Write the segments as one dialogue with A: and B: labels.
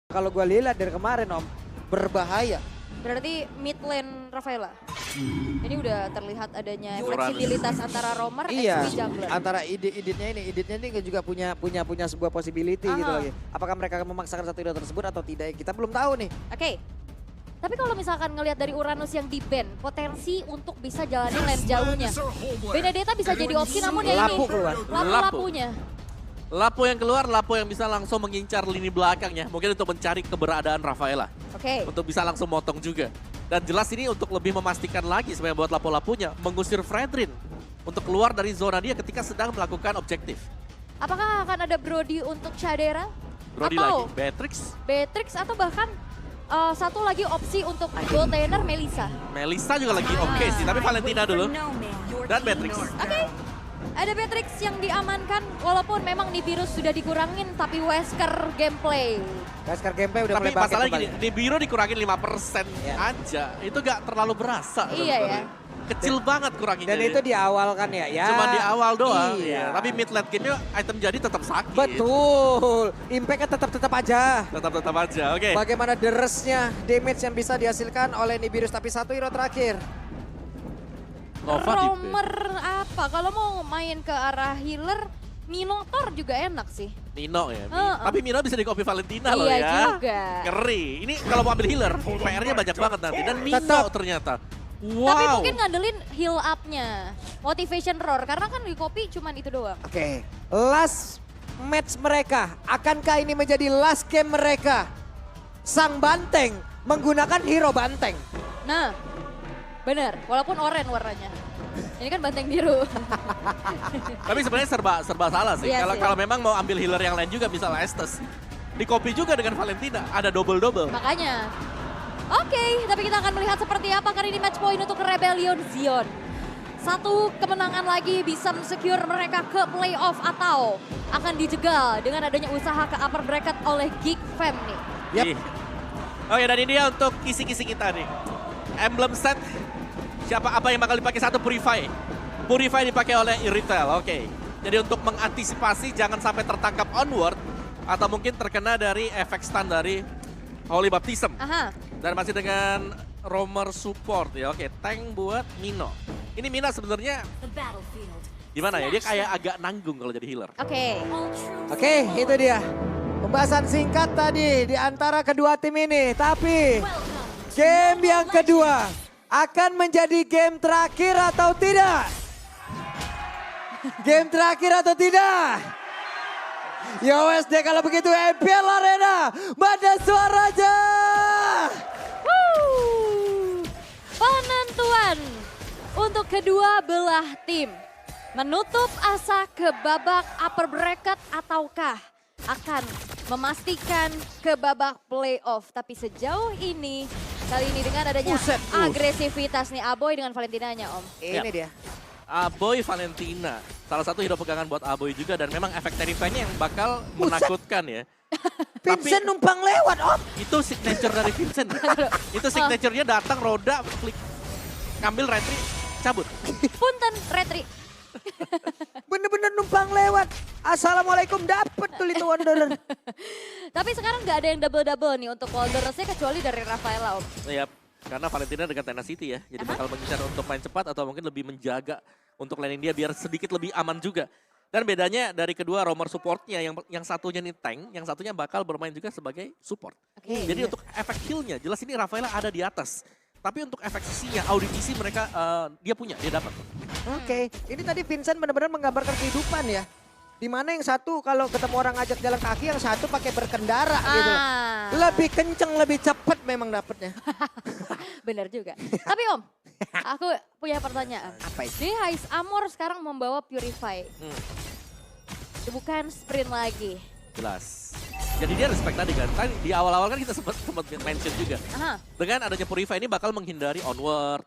A: Kalau gue lihat dari kemarin Om, berbahaya.
B: Berarti mid lane Rafaela. Ini udah terlihat adanya
C: Uranus.
B: fleksibilitas antara roamer
A: Iya,
B: XP jungler.
A: antara iditnya ini juga punya sebuah possibility gitu
B: Aha.
A: lagi. Apakah mereka akan memaksakan satu hero tersebut atau tidak? Kita belum tahu nih.
B: Oke. Tapi kalau misalkan ngelihat dari Uranus yang di ban, potensi untuk bisa jalanin lane jauhnya. Benedetta bisa jadi opsi namun ya
A: Lapu
B: ini.
A: keluar.
B: Lapu-lapunya.
C: Lapo yang keluar, Lapo yang bisa langsung mengincar lini belakangnya. Mungkin untuk mencari keberadaan Rafaela.
B: Oke.
C: Untuk bisa langsung motong juga. Dan jelas ini untuk lebih memastikan lagi sebenarnya buat Lapo-Lapunya. Mengusir Fredrin untuk keluar dari zona dia ketika sedang melakukan objektif.
B: Apakah akan ada Brody untuk Shadera?
C: Brody
B: atau
C: lagi, Beatrix,
B: Beatrix atau bahkan satu lagi opsi untuk gold laner Melissa.
C: Melissa juga lagi oke sih. Tapi Valentina dulu. Dan Beatrix.
B: Oke. Ada Beatrix yang diamankan walaupun memang Nibiru sudah dikurangin tapi Wesker gameplay.
A: Wesker gameplay udah
C: Tapi
A: mulai bangkit
C: masalahnya
A: kembali.
C: gini, di biru dikurangin 5%
A: Ya.
C: aja. Itu gak terlalu berasa.
B: Iya ya.
C: Kecil banget kuranginnya.
A: Dan itu di awal kan ya.
C: Cuma di awal doang.
A: Iya.
C: Tapi mid late game-nya item jadi tetap sakit.
A: Betul. Impact-nya tetap aja.
C: Tetap aja, oke.
A: Bagaimana deresnya damage yang bisa dihasilkan oleh Nibiru. Tapi satu hero terakhir.
C: Nova di
B: Roamer apa? Kalau mau main ke arah healer, Minotaur juga enak sih.
C: Nino ya.
B: Heeh.
C: Tapi Mino bisa di copy Valentina loh
B: Iya
C: ya.
B: juga.
C: Ngeri. Ini kalau mau ambil healer, PR-nya banyak banget nanti. Dan Mino
A: Tetap.
C: ternyata.
B: Tapi
C: Wow.
B: mungkin ngandelin heal up-nya. Motivation roar. Karena kan di copy cuman itu doang.
A: Oke, last match mereka. Akankah ini menjadi last game mereka? Sang Banteng menggunakan hero Banteng.
B: Nah, bener. Walaupun oranye warnanya. Ini kan banteng biru.
C: Tapi sebenarnya serba salah sih.
B: Iya
C: Kalau
B: sih.
C: kalau memang mau ambil healer yang lain juga misalnya Estes. Di copy juga dengan Valentina. Ada double-double.
B: Makanya. Oke, tapi kita akan melihat seperti apa kali ini match point untuk Rebellion Zion. Satu kemenangan lagi bisa secure mereka ke playoff atau akan dijegal dengan adanya usaha ke upper bracket oleh Geek Fam nih.
A: Yap.
C: Ih. Oke, dan ini dia untuk kisi-kisi kita nih. Emblem set. Siapa apa yang bakal dipakai satu Purify. Purify dipakai oleh Irithel, oke. Jadi untuk mengantisipasi jangan sampai tertangkap onward. Atau mungkin terkena dari efek stun dari Holy Baptism.
B: Aha.
C: Dan masih dengan roamer support ya, oke. Tank buat Mino. Ini Mina sebenarnya gimana ya, dia kayak agak nanggung kalau jadi healer.
B: Oke.
A: Oke, itu dia. Pembahasan singkat tadi di antara kedua tim ini. Tapi game yang kedua akan menjadi game terakhir atau tidak? Game terakhir atau tidak? YOSD kalau begitu MPL Arena, mana suaranya?
B: Wuh. Penentuan untuk kedua belah tim. Menutup asa ke babak upper bracket ataukah akan memastikan ke babak playoff. Tapi sejauh ini, kali ini dengan adanya
A: Buset,
B: agresivitas nih Aboy dengan Valentinanya Om.
A: Ini
C: Ya.
A: dia.
C: Aboy Valentina, salah satu hero pegangan buat Aboy juga dan memang efek terrify-nya yang bakal
A: Buset.
C: menakutkan ya.
A: Vincent numpang lewat, Om.
C: Itu signature dari Vincent. Itu signature-nya datang, roda, flick, ngambil retri, cabut.
B: Punten, Retri.
A: Bener-bener numpang lewat. Assalamualaikum, dapet tuh itu Wanderer.
B: Tapi sekarang nggak ada yang double-double nih untuk Wanderers-nya kecuali dari Rafaela Om.
C: Yap, karena Valentina dengan Tenacity ya. Jadi bakal mengincar untuk main cepat atau mungkin lebih menjaga untuk laning dia biar sedikit lebih aman juga. Dan bedanya dari kedua roamer supportnya, yang satunya nih tank, yang satunya bakal bermain juga sebagai support.
B: Oke.
C: Jadi untuk efek heal-nya, jelas ini Rafaela ada di atas. Tapi untuk efek sisinya, audisi mereka dia punya, dia dapat.
A: Oke, ini tadi Vincent benar-benar menggambarkan kehidupan ya. Dimana yang satu kalau ketemu orang ngajak jalan kaki, yang satu pakai berkendara gitu.
B: Ah.
A: Lebih kenceng, lebih cepet memang dapetnya.
B: Bener juga. Tapi Om, aku punya pertanyaan.
A: Apa itu?
B: Jadi Hais Amor sekarang membawa Purify. Bukan sprint lagi.
C: Jelas. Jadi dia respect tadi kan. Tadi di awal-awal kan kita sempat mention juga.
B: Aha.
C: Dengan adanya Purify ini bakal menghindari onward.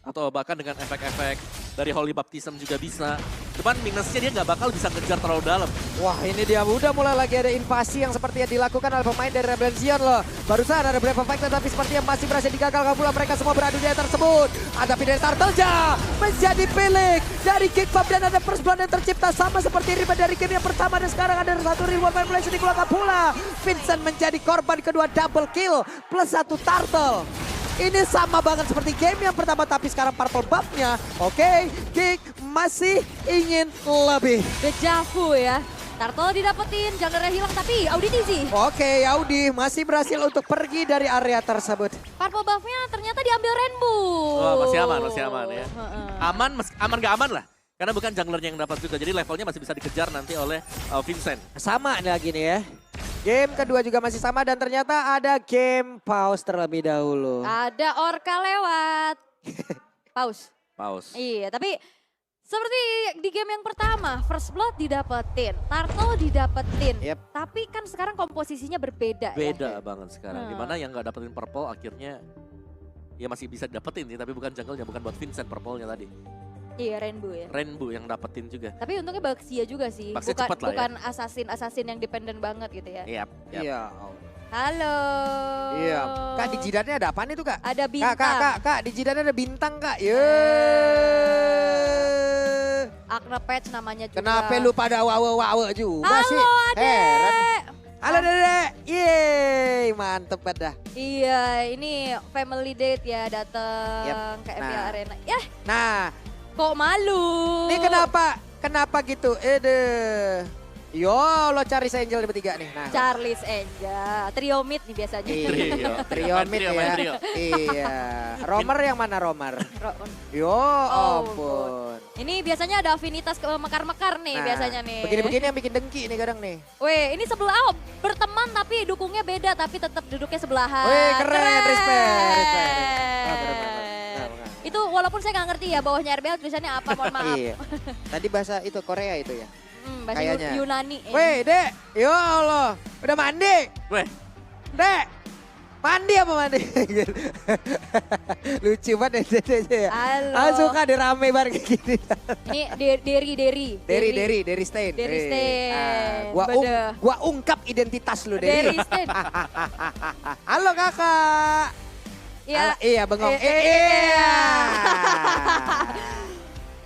C: Atau bahkan dengan efek-efek Dari Holy Baptism juga bisa. Cuman minusnya dia nggak bakal bisa ngejar terlalu dalam.
A: Wah ini dia udah mulai lagi ada invasi yang sepertinya dilakukan oleh pemain dari Rebellion Zion loh. Barusan ada Brave Fighter tapi sepertinya masih berhasil digagalkan pula. Mereka semua beradu di area tersebut. Ada Fidel Tartelja menjadi pilih dari Kick Pop dan ada first blood yang tercipta sama seperti Riba dari game yang pertama. Dan sekarang ada satu reward manipulation dikeluarkan pula. Vincent menjadi korban kedua double kill plus 1 turtle. Ini sama banget seperti game yang pertama tapi sekarang purple buff-nya. Oke, Kick masih ingin lebih.
B: Dejavu ya. Turtle didapetin, junglernya hilang tapi Audi easy.
A: Oke, Audi masih berhasil untuk pergi dari area tersebut.
B: Purple buff-nya ternyata diambil Rainbow.
C: Wah, masih aman ya. Aman gak aman lah. Karena bukan junglernya yang dapat juga, jadi levelnya masih bisa dikejar nanti oleh Vincent.
A: Sama nih lagi nih ya. Game kedua juga masih sama dan ternyata ada game pause terlebih dahulu.
B: Ada Orca lewat. Pause. Iya, tapi seperti di game yang pertama, First Blood didapetin, Turtle didapetin.
A: Yep.
B: Tapi kan sekarang komposisinya berbeda ya.
C: Beda banget sekarang. Dimana yang nggak dapetin purple akhirnya ya masih bisa dapetin sih, tapi bukan jungle-nya, bukan buat Vincent purple-nya tadi.
B: Iya, Rainbow ya.
C: Rainbow yang dapetin juga.
B: Tapi untungnya Baxia juga sih.
C: Baxia cepet lah ya.
B: Bukan assassin yang dependen banget gitu ya.
C: Yap.
A: Iya.
B: Halo.
A: Iya. Kak di jidatnya ada apaan itu Kak?
B: Ada bintang.
A: Kak, di jidatnya ada bintang Kak.
B: Akna Patch namanya juga.
A: Kenapa lu pada wawe juga
B: Halo,
A: sih?
B: Adek.
A: Halo Dedek. Yeay, mantep banget dah.
B: Iya, ini family date ya datang
A: Yep.
B: ke MPL Arena. Ya,
A: Nah,
B: kok malu?
A: ini kenapa gitu? Yo, lo cari Angel bertiga nih. Nah,
B: Charlie's Angel, trio mid nih biasanya.
A: Trio mid ya.
C: main trio.
A: Iya. Romer yang mana Romer? Yo, ampun.
B: Ini biasanya ada afinitas ke mekar-mekar nih
A: Nah,
B: biasanya nih.
A: Begini-begini yang bikin dengki nih kadang nih.
B: Weh, ini sebelah berteman tapi dukungnya beda tapi tetap duduknya sebelahan.
A: Wih, keren, respect. Oh, bener.
B: Itu walaupun saya nggak ngerti ya bawahnya RBL tulisannya apa, mohon maaf.
A: Iya. Tadi bahasa itu Korea itu ya.
B: Bahasa
A: Kayaknya.
B: Yunani.
A: Weh, Dek. Ya Allah. Udah mandi?
C: Weh,
A: Dek. Mandi apa mandi? Lucu banget Dek ya.
B: Halo.
A: Suka dirame banget kayak gini.
B: Ini Derry
A: Stain.
B: Derry Stain.
A: Gua ungkap identitas lu
B: Derry
A: Derry.
B: Stain.
A: Halo Kakak.
B: Ya.
A: Iya bengong. Iya.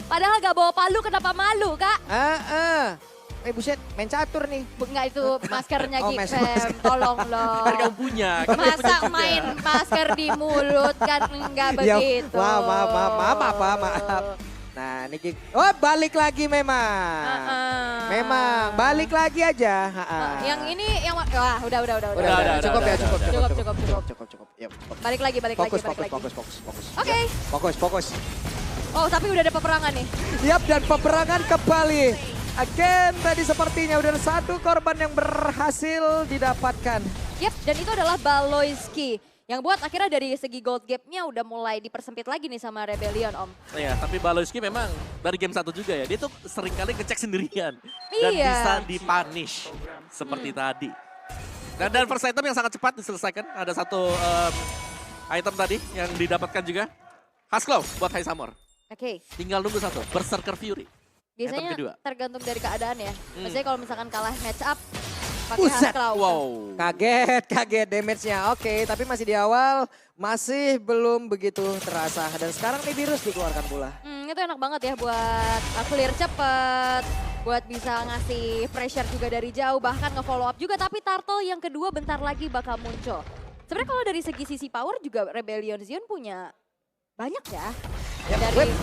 B: Padahal gak bawa palu, kenapa malu, Kak?
A: Buset, main catur nih.
B: Enggak, itu maskernya
A: Oh,
B: Gipem, tolong loh.
C: kan kamu punya.
B: Masa main masker di mulut kan enggak
A: Ya,
B: begitu.
A: maaf. Nah, ini balik lagi memang. Memang, balik lagi aja.
B: Yang ini yang wah, udah.
A: Udah, cukup.
B: Cukup.
A: Yep.
B: Balik lagi.
A: Fokus.
B: Oke.
A: Fokus.
B: Oh, tapi udah ada peperangan nih.
A: Yap, dan peperangan kembali. Again, tadi sepertinya udah ada satu korban yang berhasil didapatkan.
B: Yap, dan itu adalah Baloyski. Yang buat akhirnya dari segi gold gap-nya udah mulai dipersempit lagi nih sama Rebellion, Om.
C: Iya, tapi Baloyski memang dari game 1 juga ya. Dia tuh sering kali ngecek sendirian. Dan
B: Iya.
C: bisa dipunish seperti tadi. Dan first item yang sangat cepat diselesaikan. Ada satu item tadi yang didapatkan juga. Hasclaw buat High Summer.
B: Oke.
C: Tinggal nunggu satu, Berserker Fury. Item kedua.
B: Biasanya tergantung dari keadaan ya. Maksudnya kalau misalkan kalah match up, pakai
A: Buset.
B: Hasclaw.
C: Wow.
A: Kaget damage-nya. Oke, tapi masih di awal, masih belum begitu terasa. Dan sekarang nih virus dikeluarkan pula.
B: Itu enak banget ya buat clear cepet, buat bisa ngasih pressure juga dari jauh, bahkan nge-follow up juga. Tapi Turtle yang kedua bentar lagi bakal muncul. Sebenarnya kalau dari sisi power juga Rebellion Zion punya banyak ya. Dari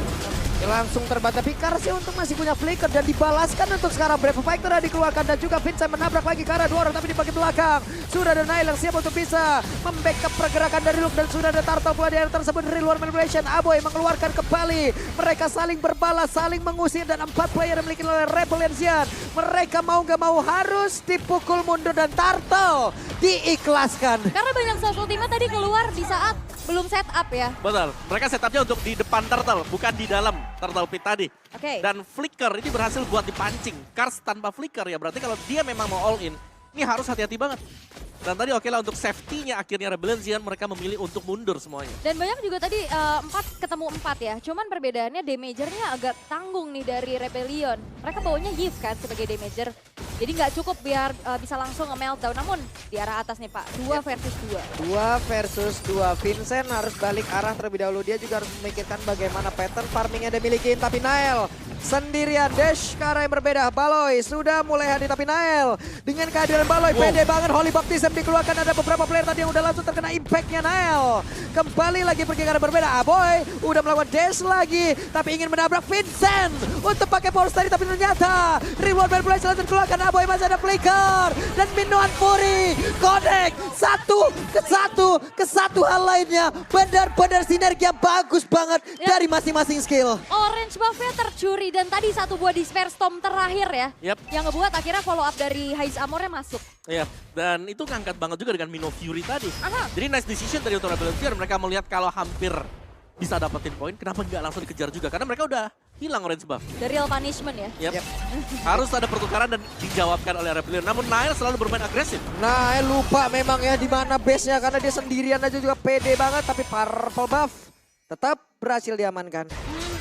A: Langsung terbata Pikar sih untuk masih punya flicker dan dibalaskan untuk sekarang Brave Fighter dikeluarkan dan juga Vincent menabrak lagi ke arah 2 orang tapi di bagian belakang. Sudah ada Nail yang siap untuk bisa membackup pergerakan dari Luke dan sudah ada Turtle pula di area tersebut dari luar manipulation. Aboy mengeluarkan kembali. Mereka saling berbalas, saling mengusir dan 4 player yang dimiliki oleh Rebellion Zion. Mereka mau gak mau harus dipukul mundur dan Turtle diikhlaskan.
B: karena banyak self ultimate tadi keluar di saat belum setup ya.
C: Betul, mereka setupnya untuk di depan Turtle, bukan di dalam Turtle Pit tadi.
B: Oke.
C: Dan Flicker ini berhasil buat dipancing. Kars tanpa Flicker ya, berarti kalau dia memang mau all in, Ini harus hati-hati banget. Dan tadi oke lah untuk safety-nya akhirnya Rebellion mereka memilih untuk mundur semuanya.
B: Dan banyak juga tadi 4 ketemu 4 ya. Cuman perbedaannya damagernya agak tanggung nih dari Rebellion. Mereka bawanya Yves kan sebagai damager. Jadi nggak cukup biar bisa langsung nge-meltdown. Namun di arah atas nih Pak, 2 versus 2.
A: 2 versus 2. Vincent harus balik arah terlebih dahulu. Dia juga harus memikirkan bagaimana pattern farming yang dia miliki. Tapi Nael sendirian dash ke arah yang berbeda. Baloy sudah mulai hadir tapi Nael dengan kehadiran Baloy pede banget. Holy Baptism dikeluarkan, ada beberapa player tadi yang udah langsung terkena impactnya. Nael kembali lagi pergi ke arah berbeda. Aboy udah melakukan dash lagi tapi ingin menabrak Vincent untuk pakai power tadi, tapi ternyata reward manipulation langsung dikeluarkan. Aboy masih ada flicker dan Minuan Fury connect satu ke satu hal lainnya. Benar-benar sinergi yang bagus banget dari masing-masing skill.
B: Orange buff-nya tercuri dan tadi satu buah Despair Storm terakhir ya. Yang ngebuat akhirnya follow up dari Haiz Amornya masuk.
C: Iya, dan itu ngangkat banget juga dengan Mino Fury tadi.
B: Aha.
C: Jadi nice decision dari untuk Rebellion. Mereka melihat kalau hampir bisa dapetin poin, kenapa nggak langsung dikejar juga? Karena mereka udah hilang orange buff.
B: The real punishment ya.
C: Yep. Harus ada pertukaran dan dijawabkan oleh Rebellion. Namun Nael selalu bermain agresif.
A: Nael lupa memang ya di mana base-nya karena dia sendirian aja juga pede banget, tapi purple buff tetap berhasil diamankan.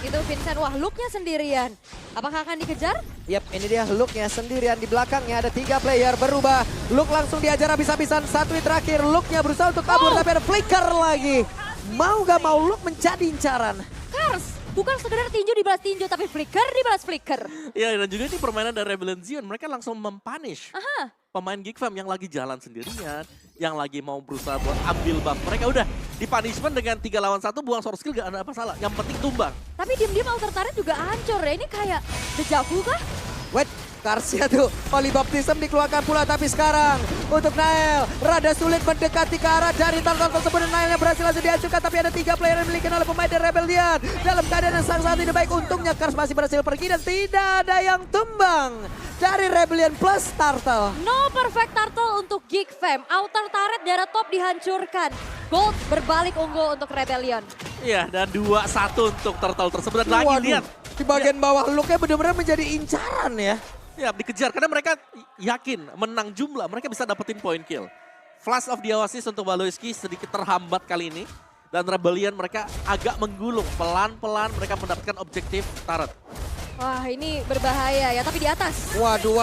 B: Itu Vincent, wah looknya sendirian. Apakah akan dikejar?
A: Yap, ini dia looknya sendirian. Di belakangnya ada 3 player berubah. Look langsung diajar habis-habisan. 1 hit terakhir, looknya berusaha untuk kabur tapi ada flicker lagi. Mau gak mau look menjadi incaran.
B: Kars, bukan sekedar tinju dibalas tinju tapi flicker dibalas flicker.
C: Iya, dan juga ini permainan dari Rebellion. Mereka langsung mempunish pemain Geek Fam yang lagi jalan sendirian, yang lagi mau berusaha buat ambil buff. Mereka udah di punishment dengan 3 lawan 1, buang source skill gak ada masalah. Yang penting tumbang.
B: Tapi diem-diem Alter Turret juga hancur ya. Ini kayak dejavu kah?
A: Wait, Karsnya tuh, Holy Baptism dikeluarkan pula, tapi sekarang untuk Nael, rada sulit mendekati ke arah dari turtle tersebut dan Naelnya berhasil langsung dihancurkan, tapi ada 3 player yang dimiliki oleh pemain dari Rebellion. Dalam keadaan yang sangat tidak baik, untungnya Kars masih berhasil pergi dan tidak ada yang tumbang dari Rebellion plus Turtle.
B: No perfect Turtle untuk Geek Fam. Outer turret darah top dihancurkan. Gold berbalik unggul untuk Rebellion.
C: Iya, dan 2-1 untuk turtle tersebut. Dan lagi lihat.
A: Di bagian bawah looknya benar-benar menjadi incaran ya.
C: Ya, dikejar karena mereka yakin menang jumlah, mereka bisa dapetin point kill. Flash of the Oasis untuk Baloyski sedikit terhambat kali ini. Dan Rebellion mereka agak menggulung, pelan-pelan mereka mendapatkan objektif turret.
B: Wah ini berbahaya ya, tapi di atas.
A: Waduh,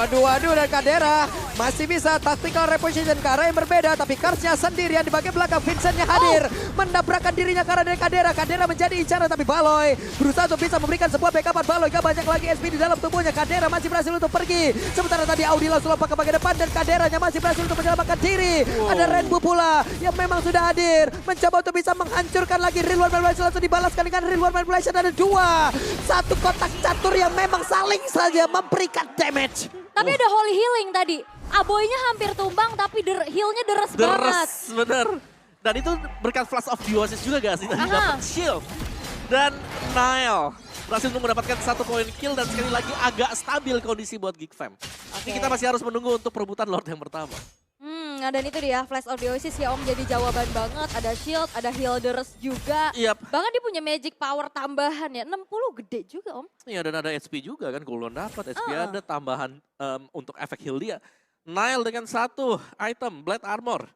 A: dan Kadera masih bisa tactical reposition ke arah yang berbeda. Tapi Karsnya sendirian di bagian belakang, Vincentnya hadir. Mendapatkan dirinya ke arah dari Kadera. Kadera menjadi incaran tapi Baloy berusaha untuk bisa memberikan sebuah backupan. Baloy gak banyak lagi SP di dalam tubuhnya. Kadera masih berhasil untuk pergi. Sementara tadi Audi langsung lompat ke bagian depan dan Kaderanya masih berhasil untuk menyelamatkan diri. Ada Rainbow pula yang memang sudah hadir. Mencoba untuk bisa menghancurkan lagi. Reward manipulation langsung dibalaskan dengan reward manipulation. Ada 2. Satu kotak catur yang memang saling saja memberikan damage.
B: Tapi ada holy healing tadi. Aboynya hampir tumbang tapi healnya deres banget.
C: Deres, bener. Dan itu berkat Flash of the Oasis juga gak sih? Tadi dapat shield. Dan Nael berhasil untuk mendapatkan 1 poin kill dan sekali lagi agak stabil kondisi buat Geek Fam. Ini kita masih harus menunggu untuk perebutan Lord yang pertama.
B: Dan itu dia Flash of the Oasis ya Om, jadi jawaban banget. Ada shield, ada heal deres juga. Bahkan dia punya magic power tambahan ya. 60 gede juga Om.
C: Iya, dan ada HP juga kan, cooldown dapat, HP ada tambahan untuk efek heal dia. Nael dengan 1 item, Blade Armor.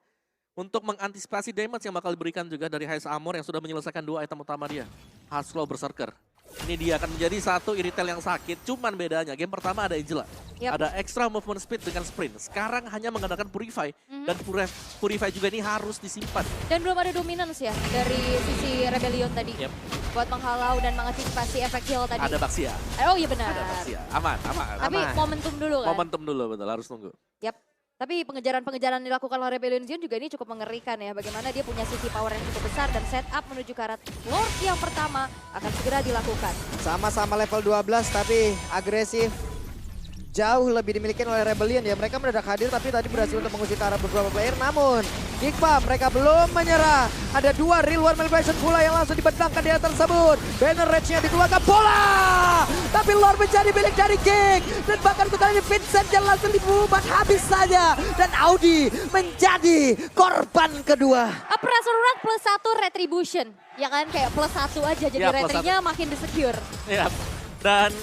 C: Untuk mengantisipasi damage yang bakal diberikan juga dari Haiz Amor yang sudah menyelesaikan 2 item utama dia. Hardclaw Berserker. Ini dia akan menjadi 1 Iritel yang sakit, cuman bedanya game pertama ada Angela. Ada extra movement speed dengan sprint. Sekarang hanya mengandalkan Purify. Dan Purify juga ini harus disimpan.
B: Dan belum ada dominance ya dari sisi Rebellion tadi. Buat menghalau dan mengantisipasi efek heal tadi.
C: Ada Baxia.
B: Oh iya benar.
C: Ada Baxia, aman.
B: Tapi momentum dulu kan?
C: Momentum dulu, betul, harus tunggu.
B: Tapi pengejaran-pengejaran dilakukan oleh Rebellion juga ini cukup mengerikan ya. Bagaimana dia punya sisi power yang cukup besar dan setup menuju ke arah Lord yang pertama akan segera dilakukan. Sama-sama
A: level 12 tapi agresif. Jauh lebih dimiliki oleh Rebellion ya. Mereka mendadak hadir tapi tadi berhasil untuk mengusir ke arah beberapa player. Namun Geek Fam mereka belum menyerah. Ada 2 real one manipulation pula yang langsung dibentangkan di atas tersebut. Banner Rage-nya dikeluarkan bola. Tapi Lord menjadi milik dari Geek. Dan bahkan kali ini Vincent yang langsung dibubat habis saja. Dan Audi menjadi korban kedua.
B: Pressure Rat plus 1 Retribution. Ya kan kayak plus 1 aja jadi retrinya makin disecure.
C: Iya, dan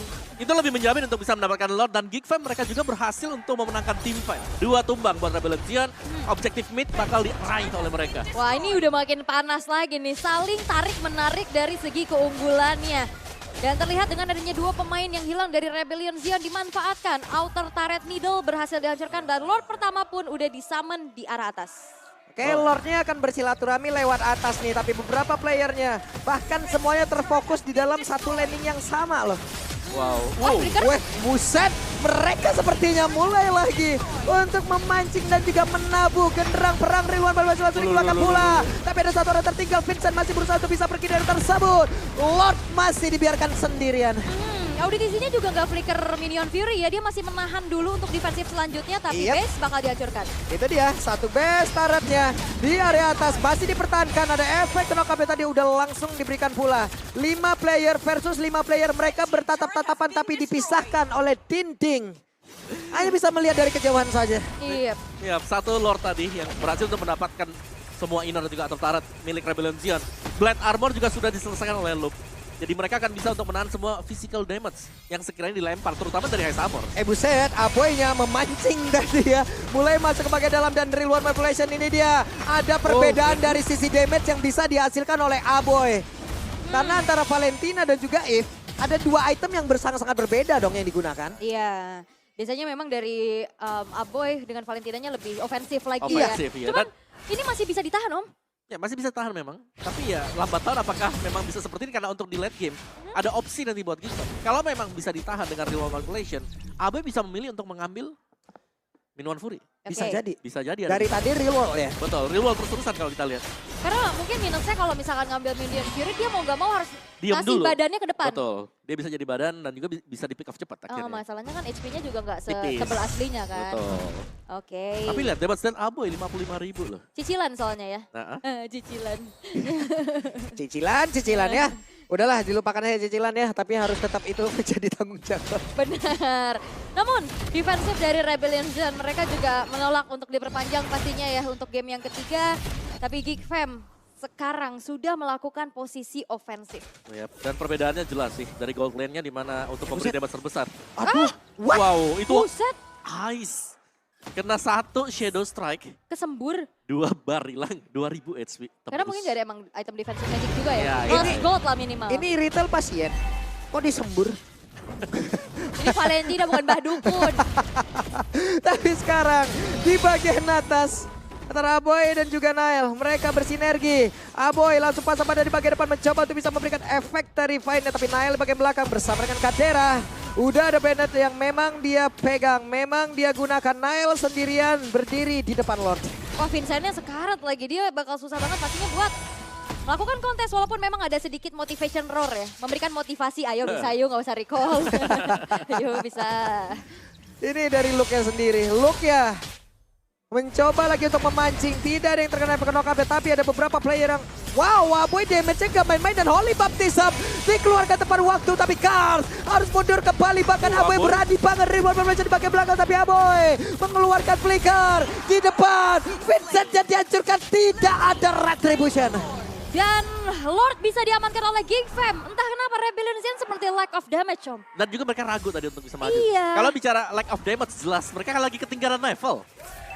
C: Itu lebih menjamin untuk bisa mendapatkan Lord dan Geek Fam mereka juga berhasil untuk memenangkan team fight. 2 tumbang buat Rebellion Zion, objektif mid bakal diraih oleh mereka.
B: Wah, ini udah makin panas lagi nih, saling tarik-menarik dari segi keunggulannya. Dan terlihat dengan adanya 2 pemain yang hilang dari Rebellion Zion dimanfaatkan. Outer turret middle berhasil dihancurkan dan Lord pertama pun udah disummon di arah atas.
A: Oke, Lordnya akan bersilaturahmi lewat atas nih, tapi beberapa playernya bahkan semuanya terfokus di dalam satu landing yang sama loh.
C: Wow.
A: Weh, buset, mereka sepertinya mulai lagi untuk memancing dan juga menabuh genderang perang Rilwan Balbas langsung dikeluarkan pula. Tapi ada satu orang tertinggal, Vincent masih berusaha untuk bisa pergi dari tersebut. Lord masih dibiarkan sendirian.
B: Auditisinya juga nggak flicker Minion Fury ya, dia masih menahan dulu untuk defensif selanjutnya, tapi base bakal dihancurkan.
A: Itu dia, satu base turretnya di area atas masih dipertahankan. Ada efek knock-up tadi udah langsung diberikan pula. 5 player versus 5 player, mereka bertatap-tatapan tapi dipisahkan oleh dinding. Hanya bisa melihat dari kejauhan saja.
B: Iya.
C: Ya, satu Lord tadi yang berhasil untuk mendapatkan semua inner dan juga outer turret milik Rebellion Zion. Blade Armor juga sudah diselesaikan oleh Loop. Jadi mereka akan bisa untuk menahan semua physical damage yang sekiranya dilempar, terutama dari High Armor.
A: Buset, Aboy-nya memancing tadi ya. Mulai masuk ke bagian dalam dan Real One Manipulation ini dia. Ada perbedaan dari sisi damage yang bisa dihasilkan oleh Aboy. Karena antara Valentina dan juga Eve, ada 2 item yang sangat berbeda dong yang digunakan.
B: Iya. Biasanya memang dari Aboy dengan Valentinanya lebih ofensif lagi
C: Ofensif,
B: ya.
C: iya.
B: Cuman ini masih bisa ditahan Om.
C: Ya masih bisa tahan memang, tapi ya lambat tahun apakah memang bisa seperti ini karena untuk di late game ada opsi nanti buat kita. Kalau memang bisa ditahan dengan Real One Manipulation, Abe bisa memilih untuk mengambil Minion Fury.
A: Bisa jadi.
C: Bisa jadi.
A: Dari tadi Real World ya?
C: Betul, Real World terus-terusan kalau kita lihat.
B: Karena mungkin minusnya kalau misalkan ngambil Minion Fury, dia mau gak mau harus
C: Diam
B: kasih
C: dulu.
B: badannya ke depan.
C: Betul, dia bisa jadi badan dan juga bisa di pick off cepat akhirnya.
B: Masalahnya kan HP-nya juga nggak
C: Tipis.
B: setebel aslinya kan.
C: Betul.
B: Oke.
C: Tapi lihat, damage dan Aboy 55.000 loh.
B: Cicilan soalnya ya.
C: Nah,
B: Cicilan.
A: Cicilan ya. Udahlah dilupakan aja cicilan ya, tapi harus tetap itu menjadi tanggung jawab.
B: Benar. Namun defensif dari Rebellion Zion mereka juga menolak untuk diperpanjang pastinya ya untuk game yang ketiga. Tapi Geek Fam sekarang sudah melakukan posisi ofensif.
C: ya, dan perbedaannya jelas sih dari gold lane-nya di mana untuk memberi damage terbesar.
A: Aduh, what?
C: Wow, itu
B: Buset,
C: ice. Kena 1 Shadow Strike,
B: kesembur.
C: 2 bar hilang, 2000 HP.
B: Karena mungkin gak ada emang item defensive magic juga ya.
C: Ya,
B: Lost gold lah minimal.
A: Ini retail pasien, kok disembur?
B: Ini Valentina bukan Mbah Dukun.
A: Tapi sekarang di bagian atas antara Aboy dan juga Nail, mereka bersinergi. Aboy langsung pasang pada di bagian depan mencoba untuk bisa memberikan efek terrifying, tapi Nail di bagian belakang bersama dengan Kadera. Udah ada Bennett yang memang dia pegang, memang dia gunakan. Nail sendirian berdiri di depan Lord.
B: Wah, Vincentnya sekarat lagi, dia bakal susah banget pastinya buat melakukan kontes walaupun memang ada sedikit motivation roar ya. Memberikan motivasi, ayo bisa, ayo nggak usah recall. Ayo bisa.
A: Ini dari Luke-nya sendiri. Luke-nya mencoba lagi untuk memancing. Tidak ada yang terkena knock-up, tapi ada beberapa player yang wow, Aboy damage-nya gak main-main dan Holy Baptism dikeluarkan tepat waktu. Tapi Cars harus mundur kembali. Bahkan Aboy berani banget rebound bermain di bagian belakang. Tapi Aboy mengeluarkan flicker di depan. Vincent-nya dihancurkan. Tidak ada retribution.
B: Dan Lord bisa diamankan oleh Geek Fam. Entah kenapa Rebellion Zion seperti lack of damage, Om.
C: Dan juga mereka ragu tadi untuk bisa maju.
B: Iya.
C: Kalau bicara lack of damage, jelas mereka lagi ketinggalan level.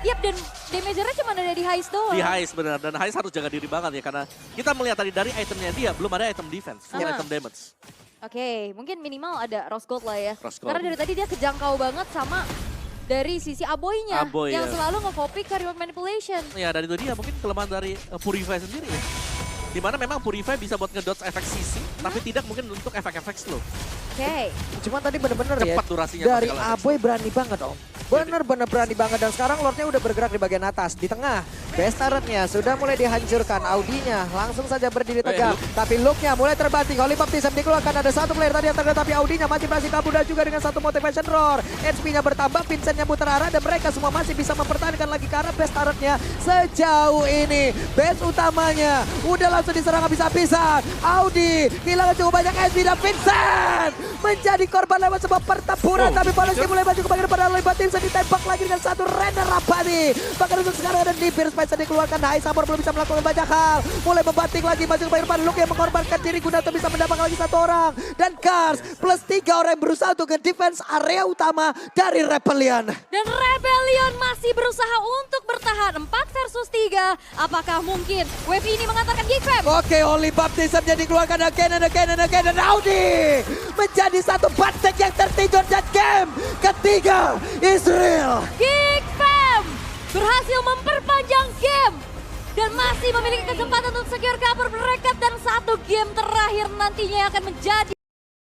B: Yap, dan damage-nya cuma ada di Heist doang.
C: Di Heist benar, dan Heist harus jaga diri banget ya. Karena kita melihat tadi dari itemnya dia, belum ada item defense, full item damage.
B: Oke, mungkin minimal ada Rose Gold lah ya.
C: Rose Gold.
B: Karena dari tadi dia kejangkau banget sama dari sisi Aboy-nya.
C: Aboy,
B: yang
C: ya.
B: selalu nge-copy ke Remote Manipulation.
C: Ya, dan itu dia mungkin kelemahan dari Purify sendiri ya. Dimana memang Purify bisa buat ngedodge efek CC, tapi tidak mungkin untuk efek-efek slow.
B: Oke.
A: Cuma tadi bener-bener ya,
C: Cepat durasinya
A: dari
C: kalau efek
A: Aboy berani banget Om. Bener-bener berani banget dan sekarang Lordnya udah bergerak di bagian atas. Di tengah, base turretnya sudah mulai dihancurkan. Audinya langsung saja berdiri tegak. Tapi Luke-nya mulai terbanting. Holy Baptism dikeluarkan, ada satu player tadi yang terkena. Tapi Audinya masih berhasil kabur dan juga dengan satu motivation roar. HP-nya bertambah, Vincent-nya muter arah dan mereka semua masih bisa mempertahankan lagi karena base turretnya sejauh ini. Base utamanya udah langsung diserang habis-habisan. Audi kehilangan cukup banyak HP dan Vincent menjadi korban lewat sebuah pertempuran. Tapi Polisi mulai maju ke bagian depan. Holy Baptism ditembak lagi dengan satu Renner Rapani. Bahkan untuk sekarang ada di Pierce Splash dikeluarkan, Hai Sabor belum bisa melakukan banyak hal. Mulai membanting lagi masuk ke depan, Luke yang mengorbankan diri guna untuk bisa mendapatkan lagi 1 orang. Dan Cars plus 3 orang yang berusaha untuk nge-defense area utama dari Rebellion.
B: Dan Rebellion masih berusaha untuk bertahan 4 versus 3. Apakah mungkin wave ini mengantarkan Geek Fam?
A: Oke, Holy Baptism jadi dikeluarkan again and again and again. Dan Audi menjadi satu batek yang tertidur dan game ketiga Israel.
B: Geek Fam berhasil memperpanjang game dan masih memiliki kesempatan untuk secure cover mereka, dan 1 game terakhir nantinya akan menjadi